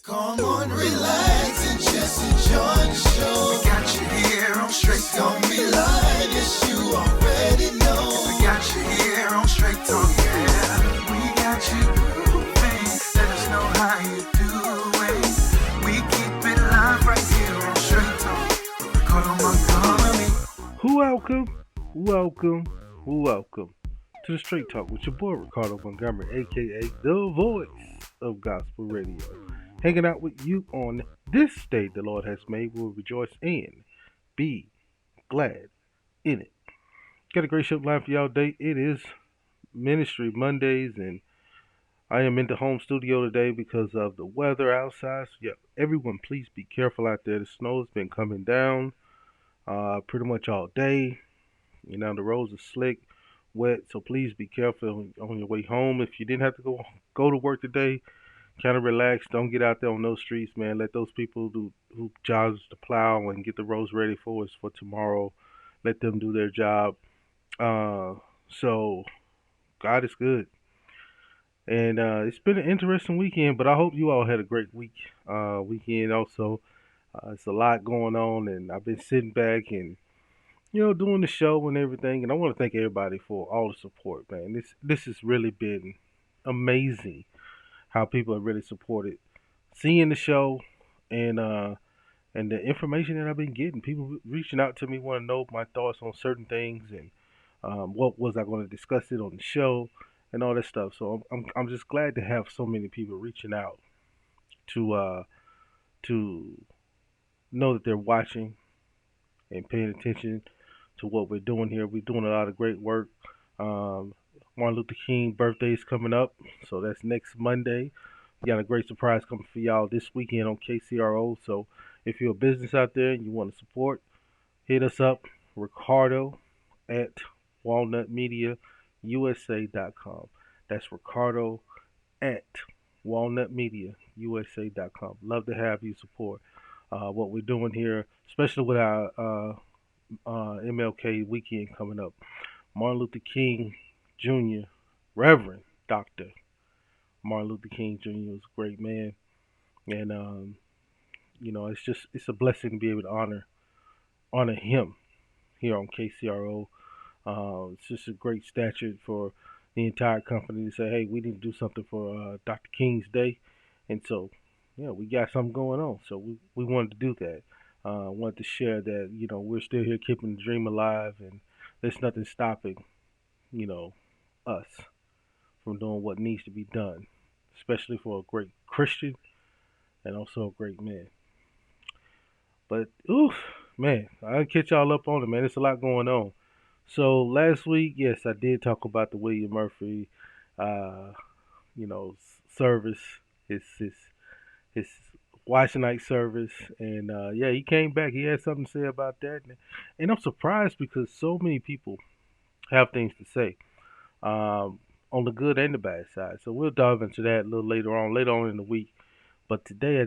Come on, relax and just enjoy the show. We got you here on Straight Talk. It's gonna be live, yes, you already know. We got you here on Straight Talk, yeah. We got you grooving. Let us know how you doing. We keep it live right here on Straight Talk. Ricardo Montgomery. Welcome to the Straight Talk with your boy Ricardo Montgomery, aka the voice of gospel radio. Hanging out with you on this day the Lord has made. We'll rejoice and be glad in it. Got a great show line for y'all today. It is Ministry Mondays, and I am in the home studio today because of the weather outside. So, yeah, everyone, please be careful out there. The snow has been coming down pretty much all day. You know, the roads are slick, wet, so please be careful on your way home. If you didn't have to go to work today, kind of relax. Don't get out there on those streets, man. Let those people who jobs to plow and get the roads ready for us for tomorrow. Let them do their job. So God is good, and it's been an interesting weekend. But I hope you all had a great weekend. Also, it's a lot going on, and I've been sitting back and doing the show and everything. And I want to thank everybody for all the support, man. This has really been amazing how people have really supported seeing the show and the information that I've been getting. People reaching out to me want to know my thoughts on certain things and what was I going to discuss it on the show and all that stuff. So I'm just glad to have so many people reaching out to know that they're watching and paying attention to what we're doing here. We're doing a lot of great work. Um, Martin Luther King birthday is coming up, so that's next Monday. We got a great surprise coming for y'all this weekend on KCRO. So if you're a business out there and you want to support, hit us up, Ricardo at walnutmediausa.com. That's Ricardo at walnutmediausa.com. Love to have you support what we're doing here, especially with our MLK weekend coming up. Martin Luther King Jr., Reverend Dr. Martin Luther King Jr. was a great man, and it's a blessing to be able to honor him here on KCRO. It's just a great statute for the entire company to say, hey, we need to do something for Dr. King's Day, and so yeah, we got something going on. So we wanted to do that. Wanted to share that we're still here keeping the dream alive, and there's nothing stopping us from doing what needs to be done, especially for a great Christian and also a great man. But oof, man, I'll catch y'all up on it, man. There's a lot going on. So last week, yes, I did talk about the William Murphy, uh, service, his watch night service, and yeah, he came back. He had something to say about that, and I'm surprised because so many people have things to say on the good and the bad side. So we'll dive into that a little later on in the week. But today I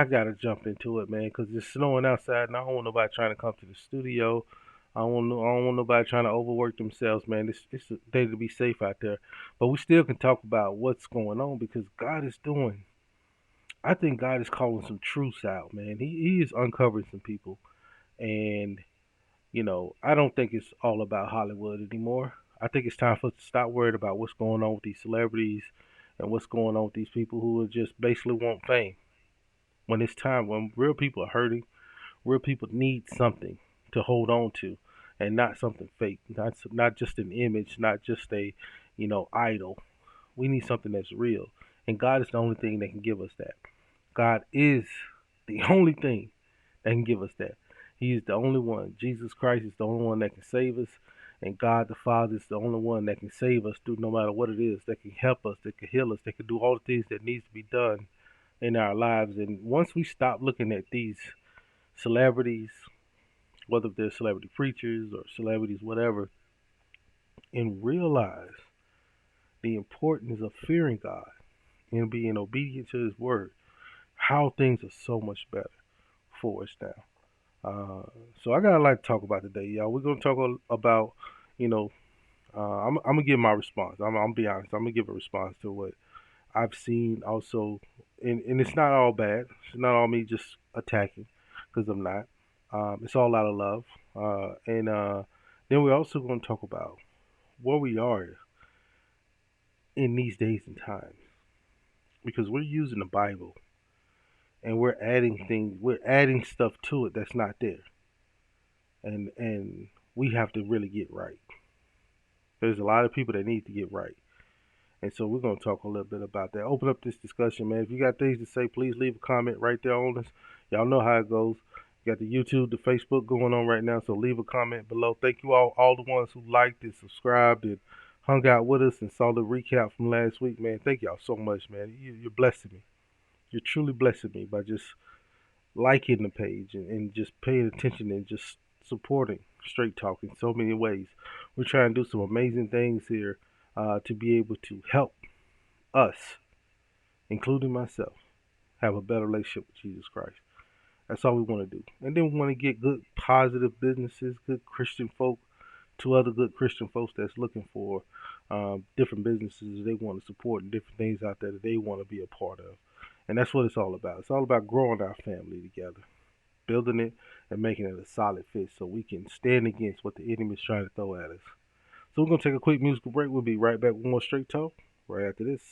gotta jump into it, man, because it's snowing outside, and I don't want nobody trying to come to the studio. I don't want nobody trying to overwork themselves, man. It's a day to be safe out there, but we still can talk about what's going on because God is doing. I think God is calling some truths out, man. He is uncovering some people, and I don't think it's all about Hollywood anymore. I think it's time for us to stop worried about what's going on with these celebrities and what's going on with these people who are just basically want fame. When it's time, when real people are hurting, real people need something to hold on to, and not something fake, not just an image, not just a idol. We need something that's real, and God is the only thing that can give us that. God is the only thing that can give us that. He is the only one. Jesus Christ is the only one that can save us. And God the Father is the only one that can save us through no matter what it is, that can help us, that can heal us, that can do all the things that needs to be done in our lives. And once we stop looking at these celebrities, whether they're celebrity preachers or celebrities, whatever, and realize the importance of fearing God and being obedient to His word, how things are so much better for us now. So I got a lot to talk about today, y'all. We're gonna talk about, you know, I'm gonna give my response. I'm gonna be honest. I'm gonna give a response to what I've seen, also and it's not all bad. It's not all me just attacking, because I'm not. It's all out of love. And then we're also going to talk about where we are in these days and times, because we're using the Bible and we're adding stuff to it that's not there, and we have to really get right. There's a lot of people that need to get right. And so we're going to talk a little bit about that. Open up this discussion, man. If you got things to say, please leave a comment right there on us. Y'all know how it goes. You got the YouTube, the Facebook going on right now, so leave a comment below. Thank you all the ones who liked and subscribed and hung out with us and saw the recap from last week, man. Thank y'all so much, man. You're blessing me. You're truly blessing me by just liking the page and just paying attention and just supporting Straight Talk in so many ways. We're trying to do some amazing things here to be able to help us, including myself, have a better relationship with Jesus Christ. That's all we want to do. And then we want to get good, positive businesses, good Christian folk to other good Christian folks that's looking for different businesses they want to support and different things out there that they want to be a part of. And that's what it's all about. It's all about growing our family together, building it and making it a solid fit so we can stand against what the enemy is trying to throw at us. So we're going to take a quick musical break. We'll be right back with more Straight Talk right after this.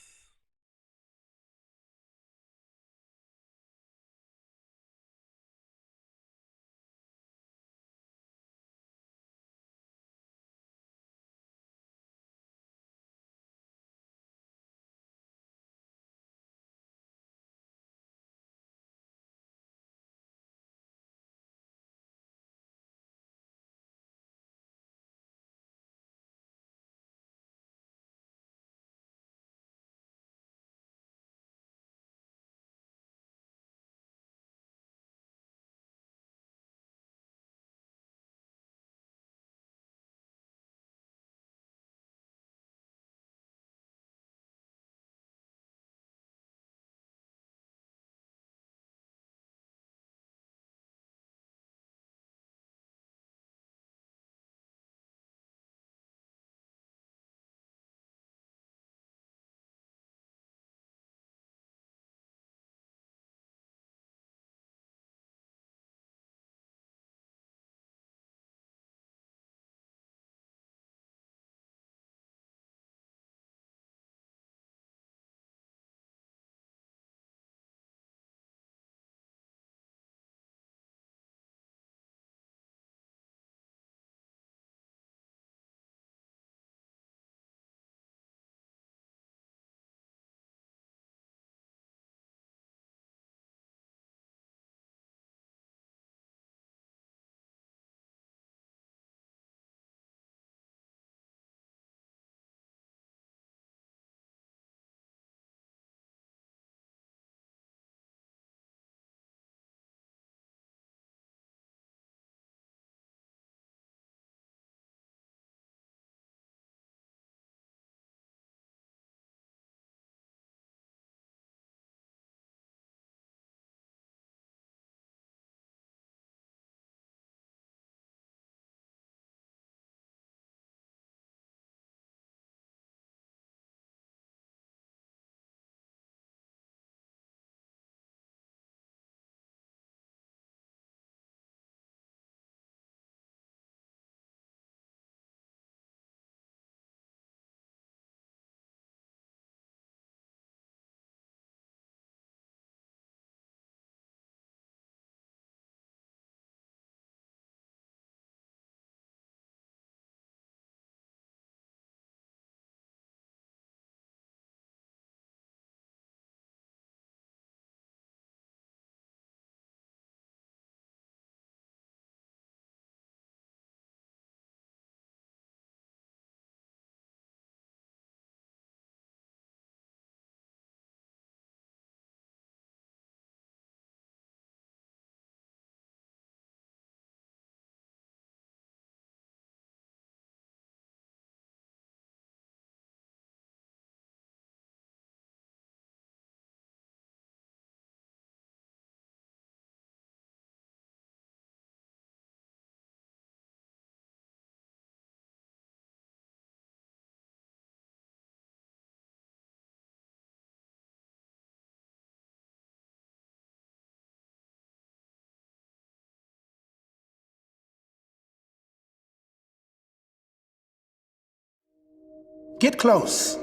Get close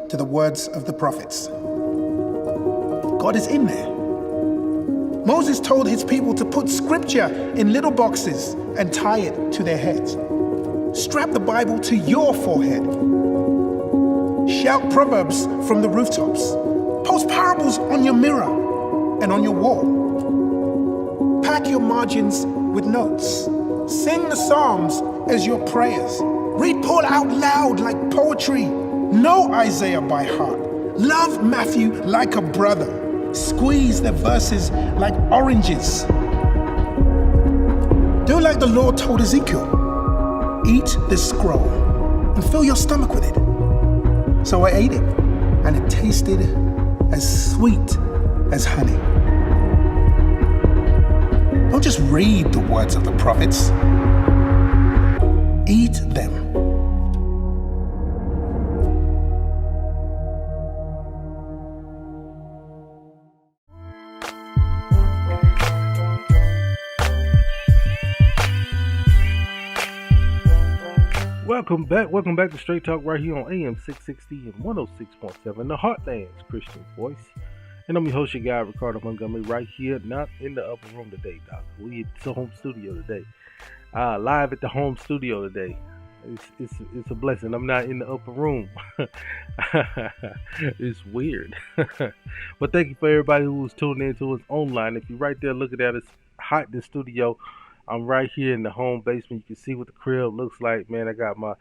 to the words of the prophets. God is in there. Moses told his people to put scripture in little boxes and tie it to their heads. Strap the Bible to your forehead. Shout proverbs from the rooftops. Post parables on your mirror and on your wall. Pack your margins with notes. Sing the Psalms as your prayers. Read Paul out loud like poetry. Know Isaiah by heart. Love Matthew like a brother. Squeeze the verses like oranges. Do like the Lord told Ezekiel. Eat this scroll and fill your stomach with it. So I ate it, and it tasted as sweet as honey. Don't just read the words of the prophets. Eat them. Welcome back to Straight Talk right here on AM 660 and 106.7, the Heartland's Christian voice. And I'm your host, your guy, Ricardo Montgomery, right here, not in the upper room today, Doc. We at the home studio today. Live at the home studio today. It's a blessing. I'm not in the upper room. It's weird. But thank you for everybody who was tuning in to us online. If you're right there looking at us hot in the studio, I'm right here in the home basement. You can see what the crib looks like, man. I got my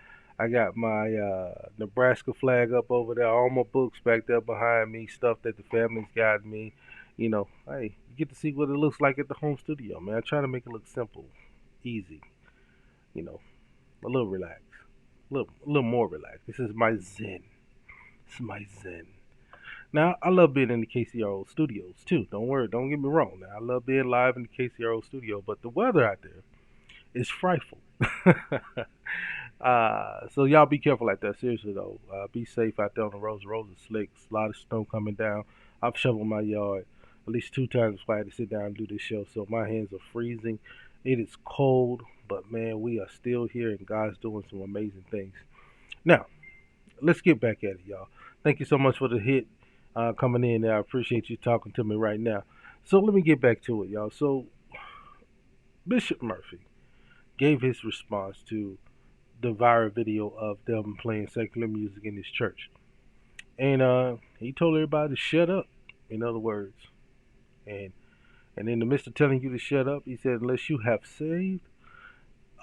Nebraska flag up over there. All my books back there behind me. Stuff that the family's got me. You know, hey, you get to see what it looks like at the home studio, man. I try to make it look simple, easy. You know, a little relaxed, a little more relaxed. This is my zen. This is my zen. Now, I love being in the KCRO studios too. Don't worry, don't get me wrong. Now, I love being live in the KCRO studio, but the weather out there is frightful. So y'all be careful out there. Seriously though, be safe out there on the roads. The roads are slick. A lot of snow coming down. I've shoveled my yard at least 2 times before I had to sit down and do this show. So my hands are freezing. It is cold, but man, we are still here and God's doing some amazing things. Now, let's get back at it, y'all. Thank you so much for the hit coming in. I appreciate you talking to me right now. So let me get back to it, y'all. So Bishop Murphy gave his response to the viral video of them playing secular music in his church. And he told everybody to shut up, in other words. And in the midst of telling you to shut up, he said, unless you have saved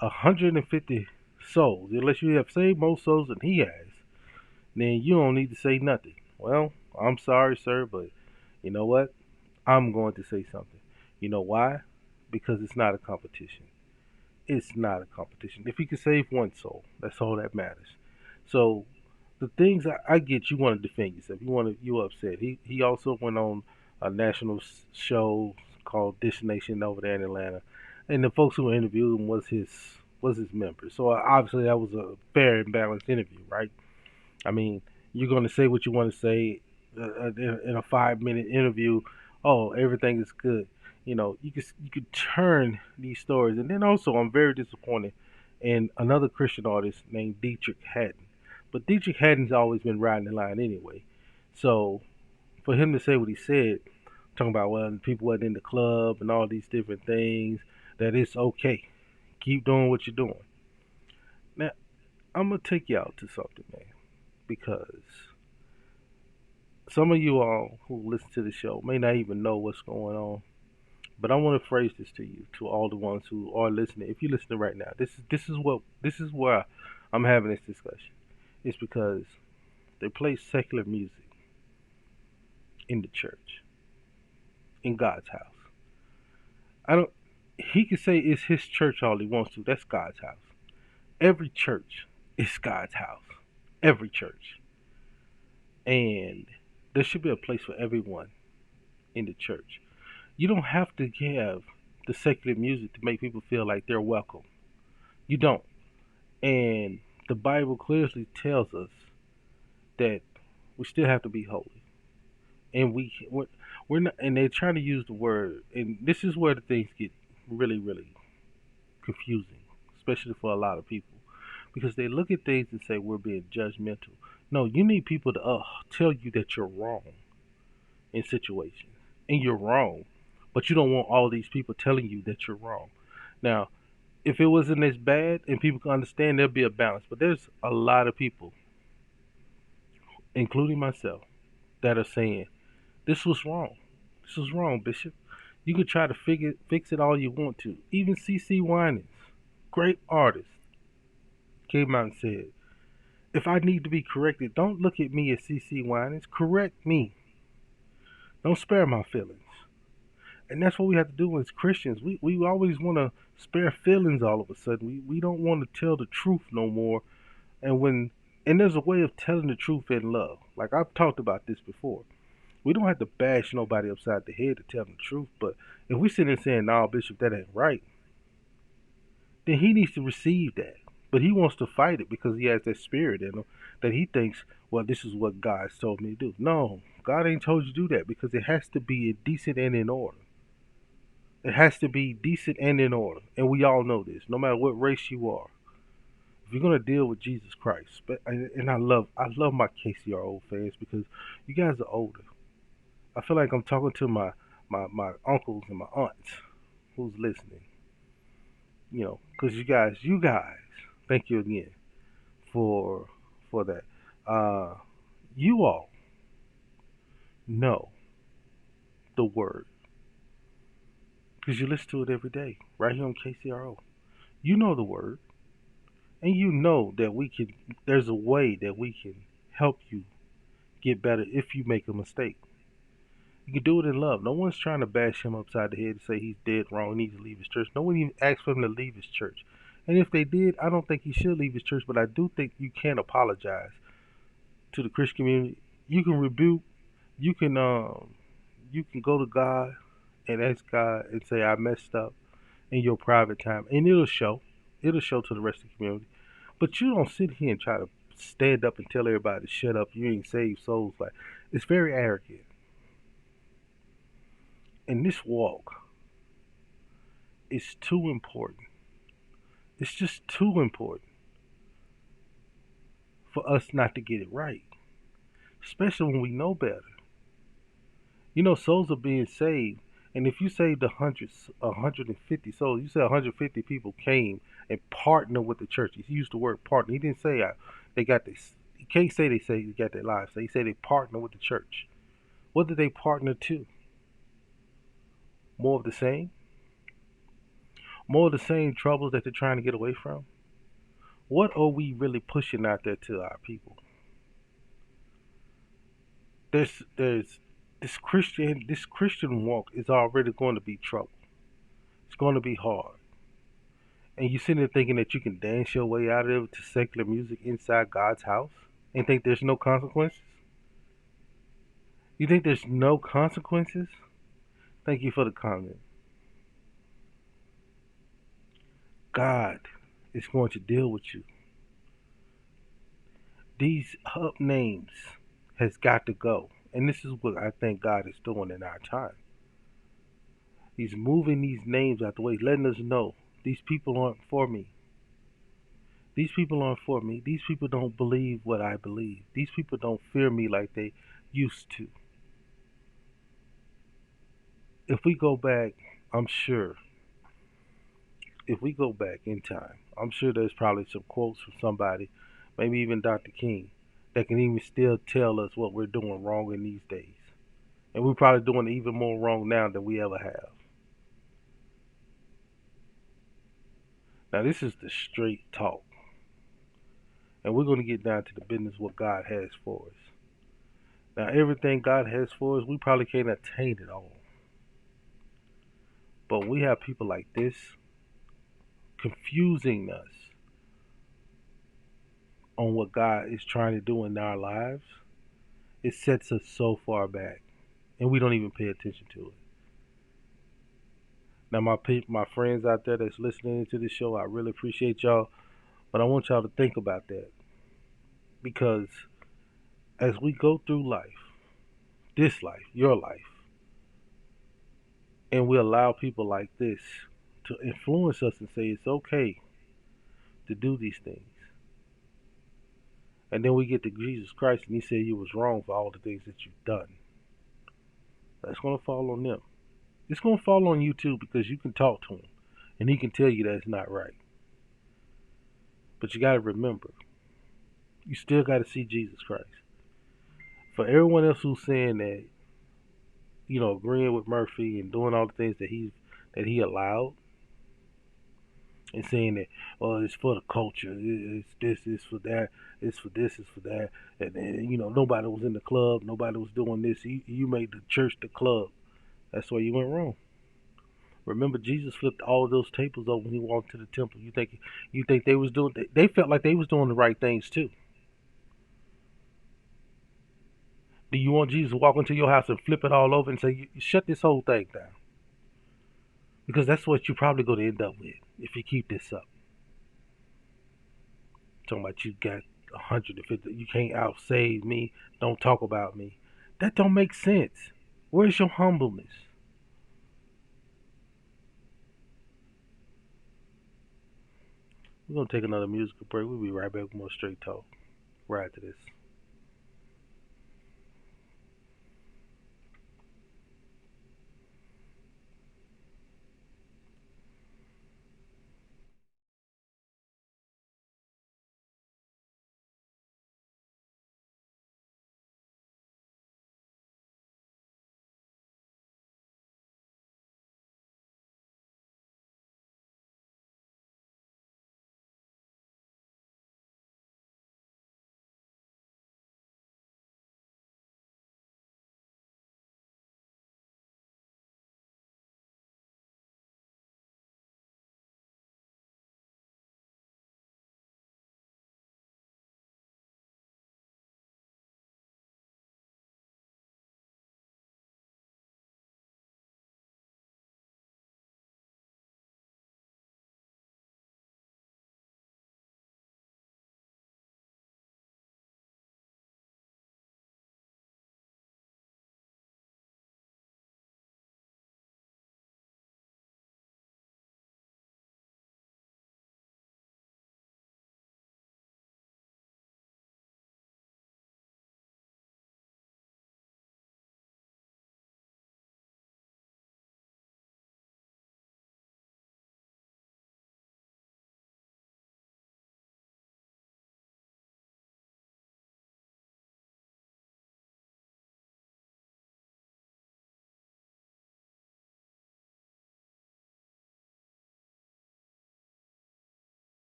150 souls, unless you have saved more souls than he has, then you don't need to say nothing. Well, I'm sorry, sir, but you know what? I'm going to say something. You know why? Because it's not a competition. It's not a competition. If you can save one soul, that's all that matters. So the things I get, you want to defend yourself. You're upset. He also went on a national show called Dish Nation over there in Atlanta, and the folks who interviewed him was his members. So obviously that was a fair and balanced interview, right? I mean, you're going to say what you want to say in a 5-minute interview. Oh, everything is good. You know, you could turn these stories. And then also, I'm very disappointed in another Christian artist named Dietrich Haddon. But Dietrich Haddon's always been riding the line anyway. So for him to say what he said, talking about, well, people wasn't in the club and all these different things, that it's okay. Keep doing what you're doing. Now, I'm going to take y'all to something, man. Because some of you all who listen to the show may not even know what's going on. But I want to phrase this to you, to all the ones who are listening. If you're listening right now, this is where I'm having this discussion. It's because they play secular music in the church, in God's house. He can say it's his church all he wants to. That's God's house. Every church is God's house. Every church. And there should be a place for everyone in the church. You don't have to have the secular music to make people feel like they're welcome. You don't. And the Bible clearly tells us that we still have to be holy. And we're not, and they're trying to use the word, and this is where the things get really, really confusing, especially for a lot of people. because they look at things and say we're being judgmental. No, you need people to tell you that you're wrong in situations, and you're wrong, but you don't want all these people telling you that you're wrong. Now, if it wasn't as bad and people can understand, there'd be a balance. But there's a lot of people, including myself, that are saying this was wrong. This was wrong, Bishop. You could try to fix it all you want to. Even CC Winans, great artist, came out and said, if I need to be corrected, don't look at me as CC Winans. Correct me. Don't spare my feelings. And that's what we have to do as Christians. We always want to spare feelings all of a sudden. We don't want to tell the truth no more. And there's a way of telling the truth in love. Like I've talked about this before. We don't have to bash nobody upside the head to tell them the truth. But if we sit there saying, "No, Bishop, that ain't right," then he needs to receive that. But he wants to fight it because he has that spirit in him that he thinks, well, this is what God's told me to do. No, God ain't told you to do that because it has to be decent and in order. It has to be decent and in order. And we all know this, no matter what race you are. If you're gonna deal with Jesus Christ, and I love my KCRO fans because you guys are older. I feel like I'm talking to my uncles and my aunts who's listening. Because you guys, thank you again for that. Uh, you all know the word because you listen to it every day right here on KCRO. You know the word, and you know that we can. There's a way that we can help you get better if you make a mistake. You can do it in love. No one's trying to bash him upside the head and say he's dead wrong, he needs to leave his church. No one even asked for him to leave his church. And if they did, I don't think he should leave his church, but I do think you can apologize to the Christian community. You can rebuke, you can go to God and ask God and say I messed up in your private time, and it'll show. It'll show to the rest of the community. But you don't sit here and try to stand up and tell everybody to shut up. You ain't saved souls. Like, it's very arrogant. And this walk is too important. It's just too important for us not to get it right, especially when we know better. Souls are being saved, and if you saved 150 souls, you said 150 people came and partnered with the church. He used the word partner. He didn't say they got this. He can't say they got their lives. He said they partnered with the church. What did they partner to? More of the same? More of the same troubles that they're trying to get away from? What are we really pushing out there to our people? There's this Christian walk is already going to be trouble. It's going to be hard. And you sitting there thinking that you can dance your way out of it to secular music inside God's house and think there's no consequences? You think there's no consequences? Thank you for the comment. God is going to deal with you. These up names has got to go. And this is what I think God is doing in our time. He's moving these names out the way, letting us know these people aren't for me. These people aren't for me. These people don't believe what I believe. These people don't fear me like they used to. If we go back, I'm sure, if we go back in time, I'm sure there's probably some quotes from somebody, maybe even Dr. King, that can even still tell us what we're doing wrong in these days. And we're probably doing even more wrong now than we ever have. Now, this is the straight talk. And we're going to get down to the business of what God has for us. Now, everything God has for us, we probably can't attain it all. But we have people like this confusing us on what God is trying to do in our lives. It sets us so far back, and we don't even pay attention to it. Now, my friends out there that's listening to this show, I really appreciate y'all, but I want y'all to think about that. Because as we go through life, this life, your life, and we allow people like this to influence us and say it's okay to do these things, And then we get to Jesus Christ and he said you was wrong for all the things that you've done. That's going to fall on them. It's going to fall on you too because you can talk to him and he can tell you that it's not right. But you got to remember, you still got to see Jesus Christ. For everyone else who's saying that, agreeing with Murphy and doing all the things that he allowed, and saying that, well, it's for the culture, it's this, it's for that, it's for this, it's for that, and then, nobody was in the club, nobody was doing this. You made the church the club. That's where you went wrong. Remember, Jesus flipped all of those tables over when he walked to the temple. You think they was doing? They felt like they was doing the right things too. Do you want Jesus to walk into your house and flip it all over and say, you shut this whole thing down? Because that's what you're probably going to end up with if you keep this up. Talking about you got 150, you can't outsave me, don't talk about me. That don't make sense. Where's your humbleness? We're going to take another musical break. We'll be right back with more Straight Talk right after this.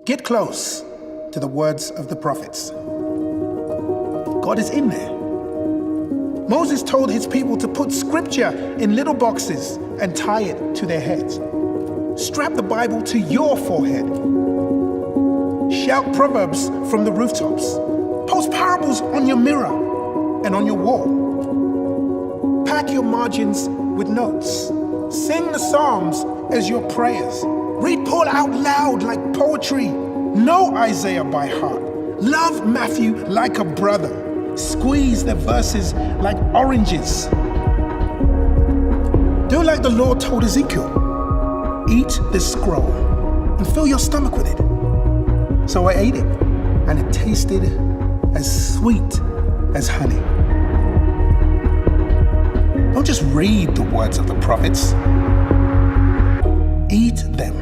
Get close to the words of the prophets. God is in there. Moses told his people to put scripture in little boxes and tie it to their heads. Strap the Bible to your forehead. Shout proverbs from the rooftops. Post parables on your mirror and on your wall. Pack your margins with notes. Sing the Psalms as your prayers. Read Paul out loud like poetry. Know Isaiah by heart. Love Matthew like a brother. Squeeze the verses like oranges. Do like the Lord told Ezekiel. Eat this scroll and fill your stomach with it. So I ate it, and it tasted as sweet as honey. Don't just read the words of the prophets. Eat them.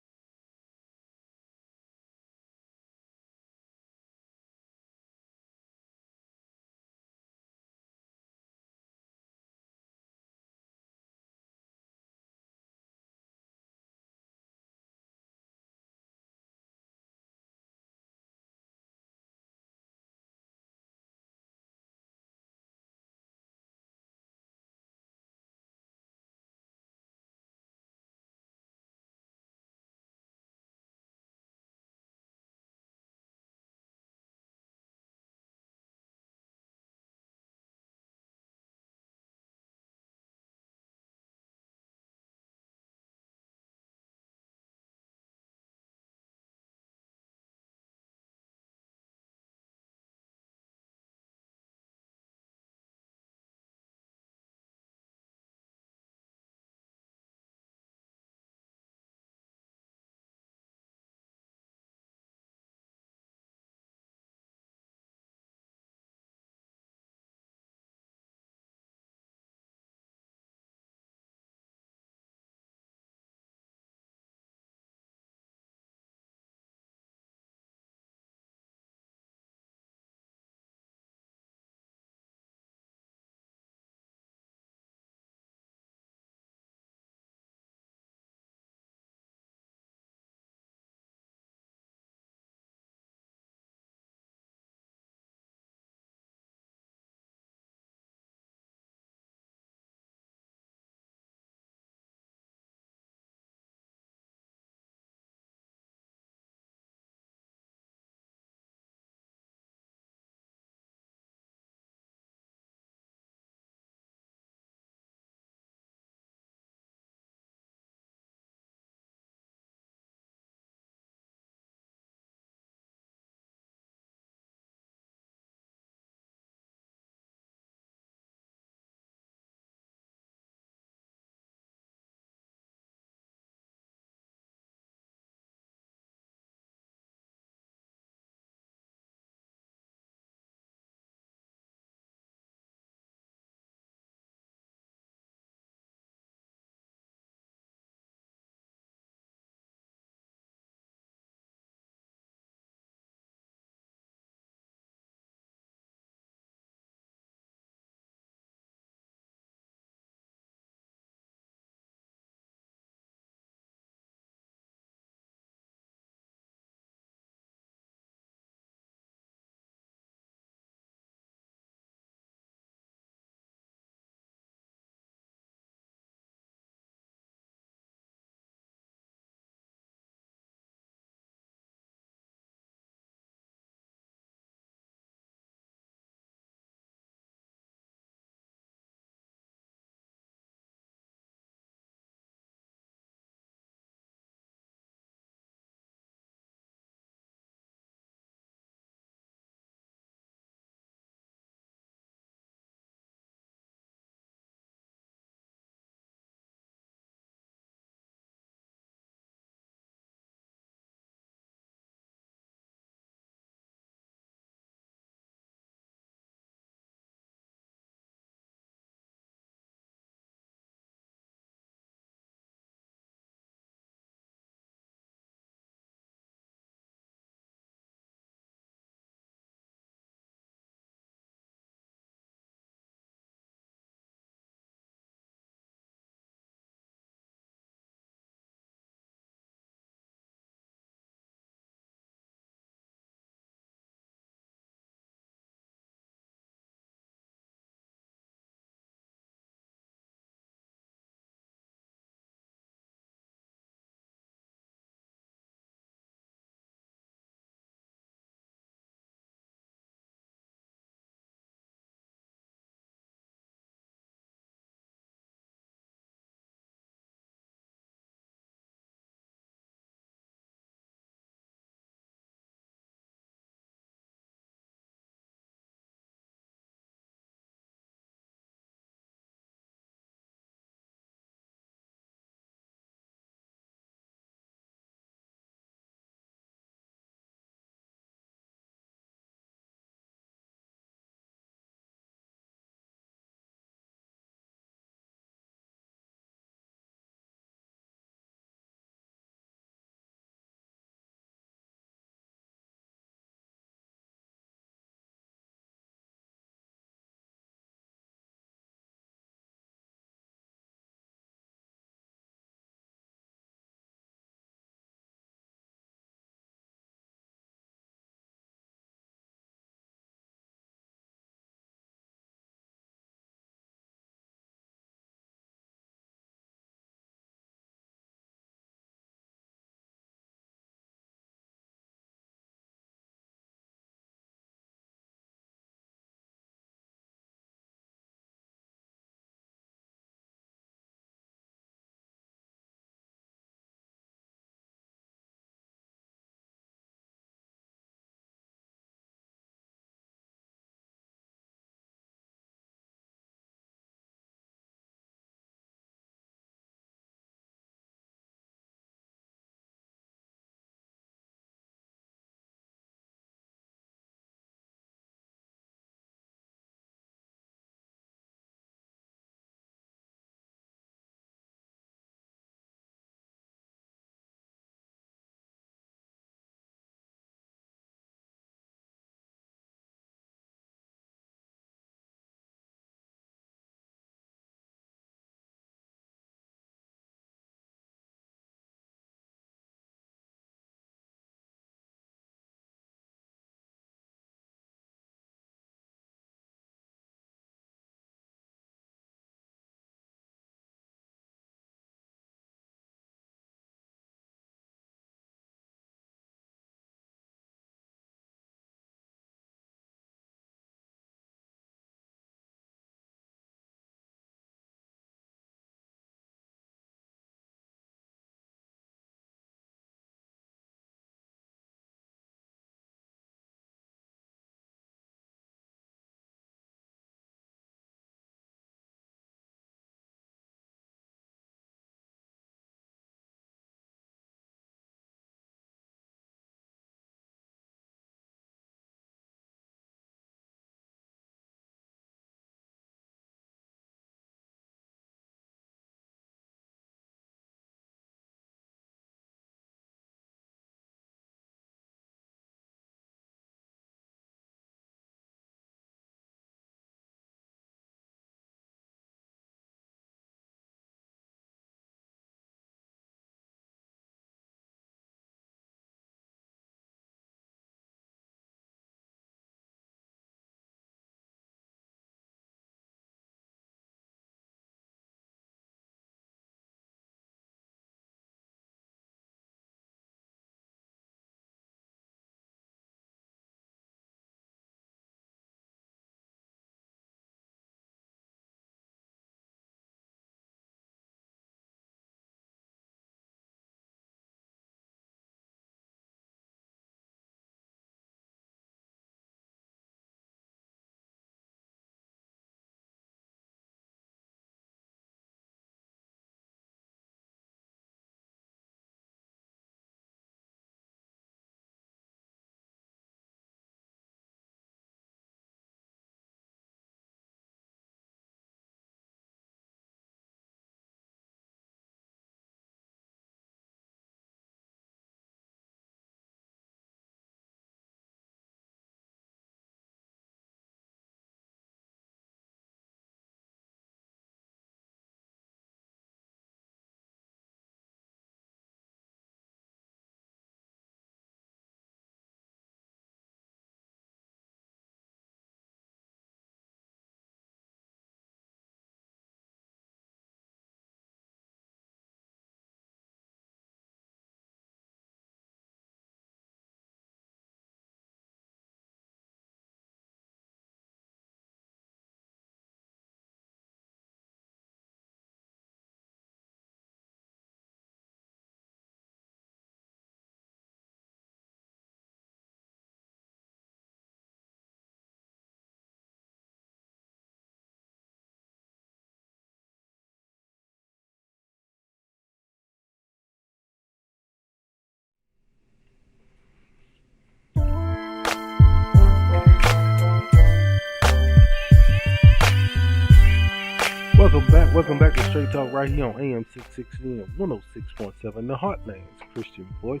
Welcome back to Straight Talk right here on AM 660 and 106.7, the Heartland's Christian Voice.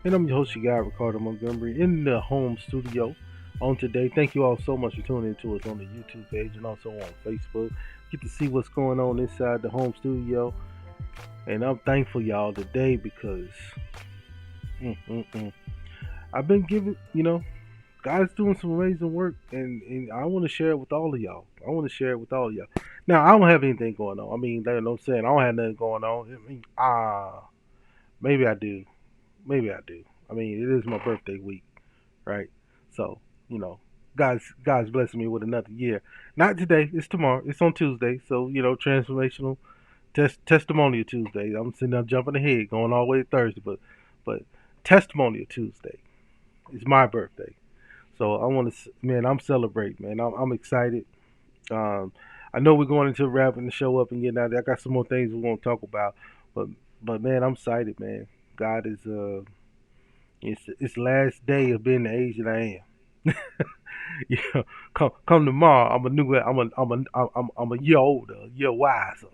And I'm your host, your guy, Ricardo Montgomery, in the home studio on today. Thank you all so much for tuning in to us on the YouTube page and also on Facebook. Get to see what's going on inside the home studio. And I'm thankful, y'all, today because I've been giving, God's doing some amazing work, and I want to share it with all of y'all. Now, I don't have anything going on. I mean, you know what I'm saying? I don't have nothing going on. I mean, maybe I do. Maybe I do. I mean, it is my birthday week, right? So, you know, God's blessing me with another year. Not today. It's tomorrow. It's on Tuesday. So, transformational testimonial Tuesday. I'm sitting there jumping ahead, going all the way to Thursday, but testimonial Tuesday is my birthday. So I want to, man, I'm celebrating, man. I'm excited. Um, I know we're going into wrapping the show up and getting out there. I got some more things we want to talk about, but man, I'm excited, man. God is it's the last day of being the age that I am. Come tomorrow, I'm a year older, a year wiser,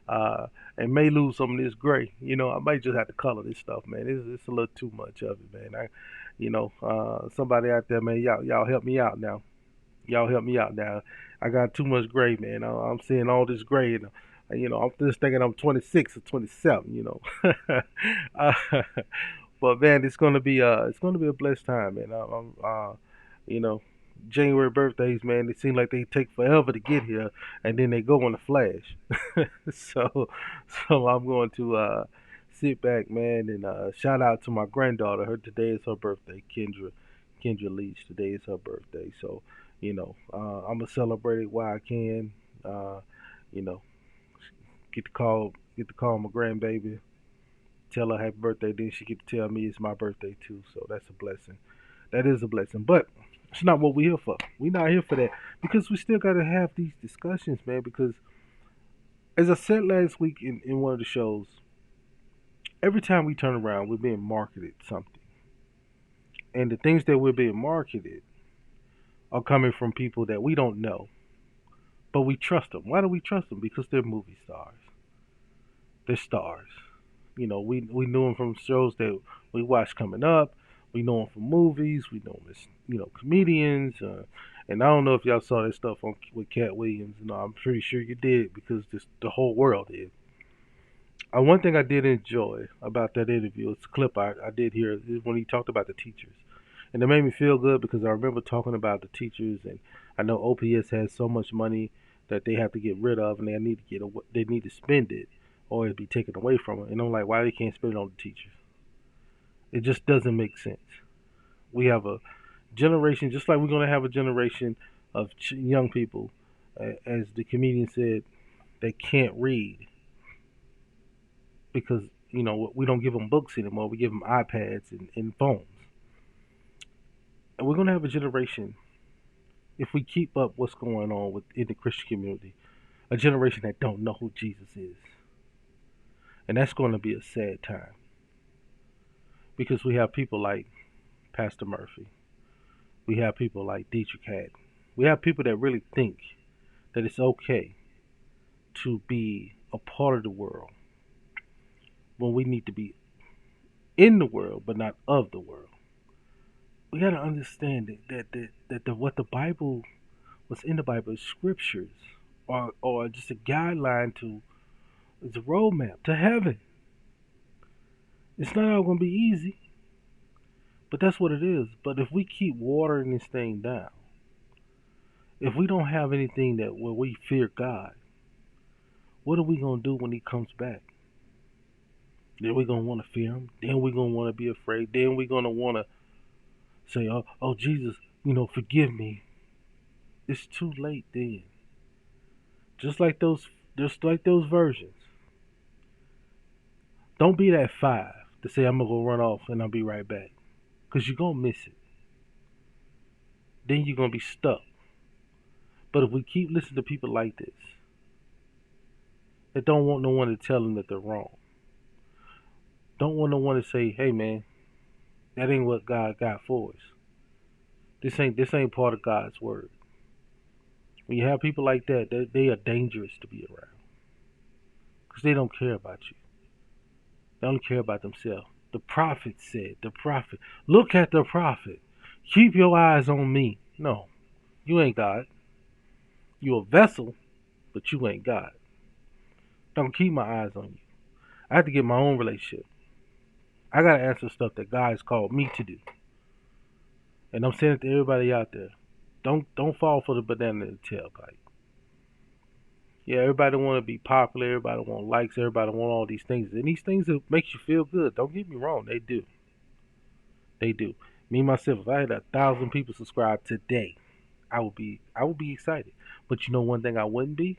uh, and may lose some of this gray. I might just have to color this stuff, man. It's a little too much of it, man. Somebody out there, man, y'all help me out now. Y'all help me out now. I got too much gray, man. I'm seeing all this gray, and I'm just thinking I'm 26 or 27. uh, but man, it's gonna be a blessed time, man. You know, January birthdays, man. It seems like they take forever to get here, and then they go in a flash. so, so I'm going to sit back, man, and shout out to my granddaughter. Today is her birthday, Kendra. Kendra Leach. Today is her birthday, so I'm gonna celebrate it while I can. You know, get to call my grandbaby, tell her happy birthday. Then she get to tell me it's my birthday too. So that's a blessing. That is a blessing. But it's not what we're here for. We're not here for that because we still gotta have these discussions, man. Because as I said last week in one of the shows, every time we turn around, we're being marketed something, and the things that we're being marketed are coming from people that we don't know, but we trust them. Why do we trust them? Because they're movie stars. They're stars. We knew them from shows that we watched coming up. We know them from movies. We know them as comedians. And I don't know if y'all saw that stuff with Cat Williams. I'm pretty sure you did because the whole world did. One thing I did enjoy about that interview, it's a clip I did hear, is when he talked about the teachers. And it made me feel good because I remember talking about the teachers, and I know OPS has so much money that they have to get rid of, and they need to spend it, or it'd be taken away from them. And I'm like, why they can't spend it on the teachers? It just doesn't make sense. We have a generation, just like we're going to have a generation of young people, as the comedian said, that can't read because we don't give them books anymore. We give them iPads and phones. And we're going to have a generation, if we keep up what's going on in the Christian community, a generation that don't know who Jesus is. And that's going to be a sad time. Because we have people like Pastor Murphy. We have people like Dietrich Haddon. We have people that really think that it's okay to be a part of the world when we need to be in the world but not of the world. We got to understand that what the Bible, what's in the Bible, is scriptures, or just a guideline to, it's a roadmap to heaven. It's not all going to be easy, but that's what it is. But if we keep watering this thing down, if we don't have anything where we fear God, what are we going to do when He comes back? Then we're going to want to fear Him. Then we're going to want to be afraid. Then we're going to want to say, oh Jesus, forgive me. It's too late then. Just like those versions. Don't be that 5 to say I'm gonna go run off and I'll be right back, because you're gonna miss it. Then you're gonna be stuck. But if we keep listening to people like this, that don't want no one to tell them that they're wrong, don't want no one to say, hey man, that ain't what God got for us. This ain't part of God's word. When you have people like that, they are dangerous to be around because they don't care about you. They only care about themselves. The prophet said, the prophet, look at the prophet. Keep your eyes on me. No, you ain't God. You a vessel, but you ain't God. Don't keep my eyes on you. I have to get my own relationship. I gotta answer stuff that God has called me to do. And I'm saying it to everybody out there. Don't fall for the banana in the tailpipe. Yeah, everybody want to be popular. Everybody want likes. Everybody want all these things, and these things that makes you feel good. Don't get me wrong, they do. They do. Me myself, if I had 1,000 people subscribe today, I would be excited. But you know one thing I wouldn't be?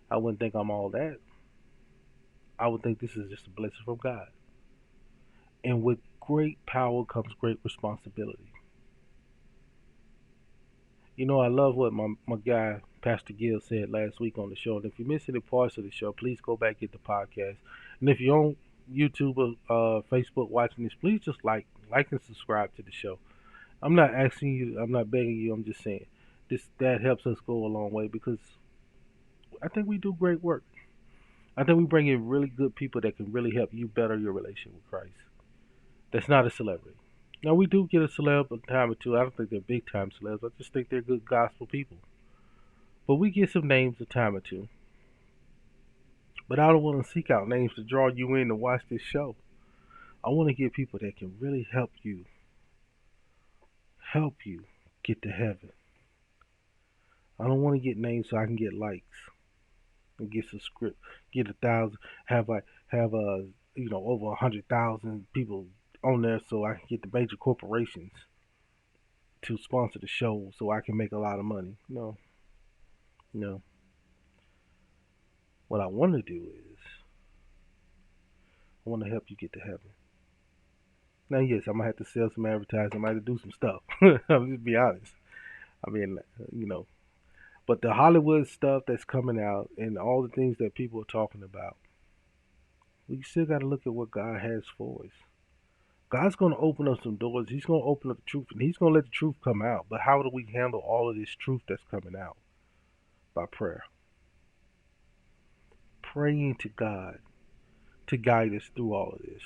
I wouldn't think I'm all that. I would think this is just a blessing from God. And with great power comes great responsibility. You know, I love what my guy, Pastor Gill, said last week on the show. And if you miss any parts of the show, please go back get the podcast. And if you're on YouTube or Facebook watching this, please just like and subscribe to the show. I'm not asking you, I'm not begging you, I'm just saying. That helps us go a long way because I think we do great work. I think we bring in really good people that can really help you better your relationship with Christ. That's not a celebrity. Now we do get a celeb a time or two. I don't think they're big time celebs. I just think they're good gospel people. But we get some names a time or two. But I don't want to seek out names to draw you in to watch this show. I want to get people that can really help you get to heaven. I don't want to get names so I can get likes and get some script, get 1,000, have over 100,000 people on there so I can get the major corporations to sponsor the show so I can make a lot of money. No, no. What I want to do is I want to help you get to heaven. Now, yes, I might have to sell some advertising. I might have to do some stuff. I'll just be honest. I mean, but the Hollywood stuff that's coming out and all the things that people are talking about, we still got to look at what God has for us. God's going to open up some doors. He's going to open up the truth, and He's going to let the truth come out. But how do we handle all of this truth that's coming out? By prayer. Praying to God to guide us through all of this.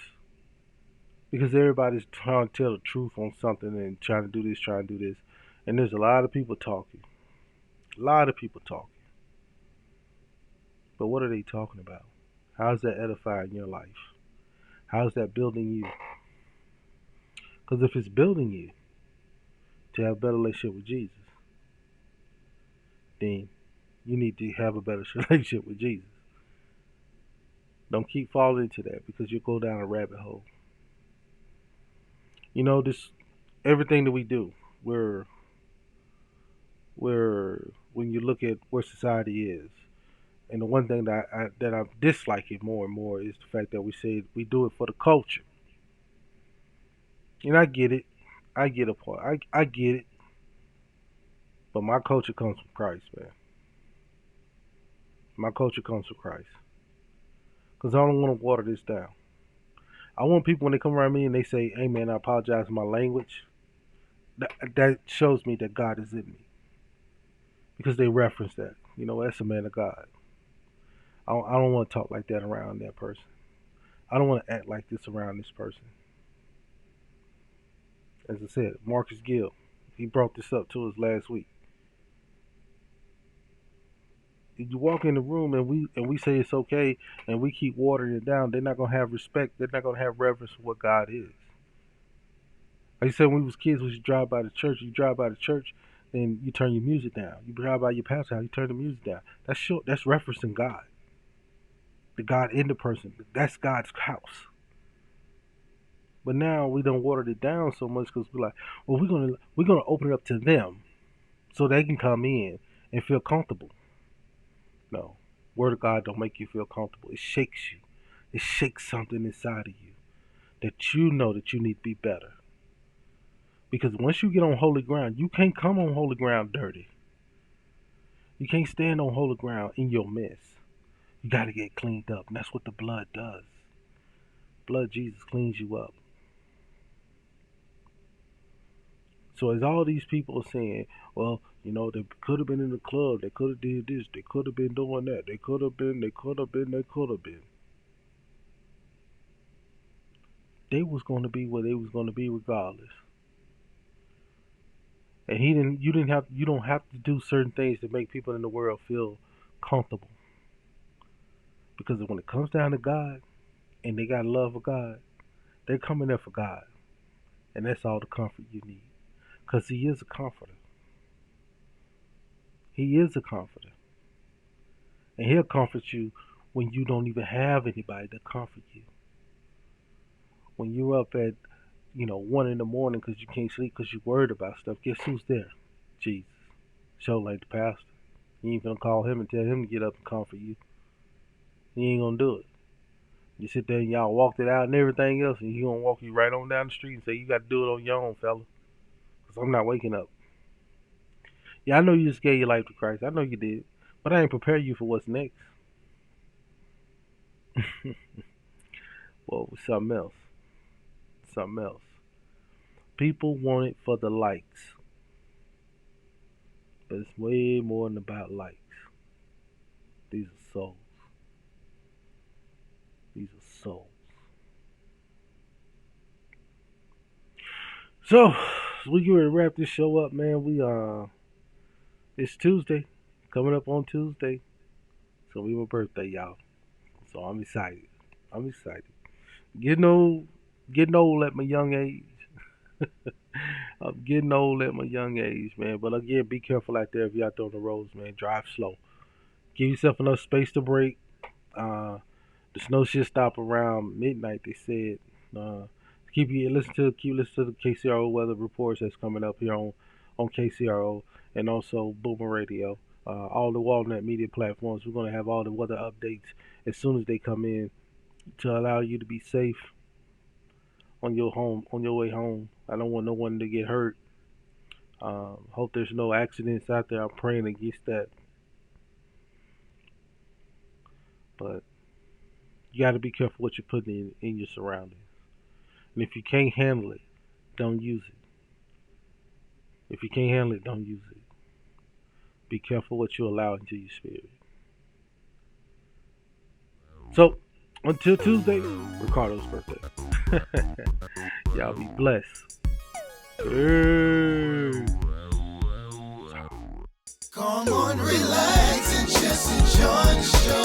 Because everybody's trying to tell the truth on something and trying to do this, trying to do this. And there's a lot of people talking. A lot of people talking. But what are they talking about? How's that edifying your life? How's that building you? Because if it's building you to have a better relationship with Jesus, then you need to have a better relationship with Jesus. Don't keep falling into that because you'll go down a rabbit hole. You know, this everything that we do, we're when you look at where society is, and the one thing that I'm disliking more and more is the fact that we say we do it for the culture. And I get it. I get a part. I get it. But my culture comes from Christ, man. My culture comes from Christ. Because I don't want to water this down. I want people when they come around me and they say, hey man, I apologize for my language. That shows me that God is in me. Because they reference that. You know, that's a man of God. I don't want to talk like that around that person. I don't want to act like this around this person. As I said, Marcus Gill, he brought this up to us last week. If you walk in the room and we say it's okay and we keep watering it down, they're not gonna have respect. They're not gonna have reverence for what God is. Like you said, when we was kids, when you drive by the church, then you turn your music down. You drive by your pastor's house, you turn the music down. That's short. That's referencing God, the God in the person. That's God's house. But now we don't water it down so much because we're like, well, we're gonna open it up to them so they can come in and feel comfortable. No, Word of God don't make you feel comfortable. It shakes you. It shakes something inside of you that you know that you need to be better. Because once you get on holy ground, you can't come on holy ground dirty. You can't stand on holy ground in your mess. You got to get cleaned up, and that's what the blood does. Blood of Jesus cleans you up. So as all these people are saying, well, they could have been in the club, they could have did this, they could have been doing that, they could have been, they could have been, they could have been. They was going to be where they was going to be regardless. And you don't have to do certain things to make people in the world feel comfortable. Because when it comes down to God and they got love for God, they're coming there for God. And that's all the comfort you need. Because He is a comforter. He is a comforter. And He'll comfort you when you don't even have anybody to comfort you. When you're up at 1 in the morning because you can't sleep because you're worried about stuff, guess who's there? Jesus. Show like the pastor. You ain't gonna call him and tell him to get up and comfort you. He ain't gonna do it. You sit there and y'all walked it out and everything else, and he gonna walk you right on down the street and say, you got to do it on your own, fella. Because I'm not waking up. Yeah, I know you just gave your life to Christ. I know you did. But I ain't prepare you for what's next. Well, something else. Something else. People want it for the likes. But it's way more than about likes. These are souls. These are souls. So, we get ready to wrap this show up, man. It's Tuesday. Coming up on Tuesday. It's gonna be my birthday, y'all. So I'm excited. I'm excited. Getting old at my young age. I'm getting old at my young age, man. But again, be careful out there if you're out there on the roads, man. Drive slow. Give yourself enough space to brake. The snow should stop around midnight, they said. Keep listening to the KCRO weather reports that's coming up here on KCRO and also Boomer Radio. All the Walnut media platforms. We're gonna have all the weather updates as soon as they come in to allow you to be safe on your way home. I don't want no one to get hurt. Hope there's no accidents out there. I'm praying against that. But you got to be careful what you're putting in your surroundings. And if you can't handle it, don't use it. If you can't handle it, don't use it. Be careful what you allow into your spirit. So, until Tuesday, Ricardo's birthday. Y'all be blessed. Come on, relax and just enjoy the show.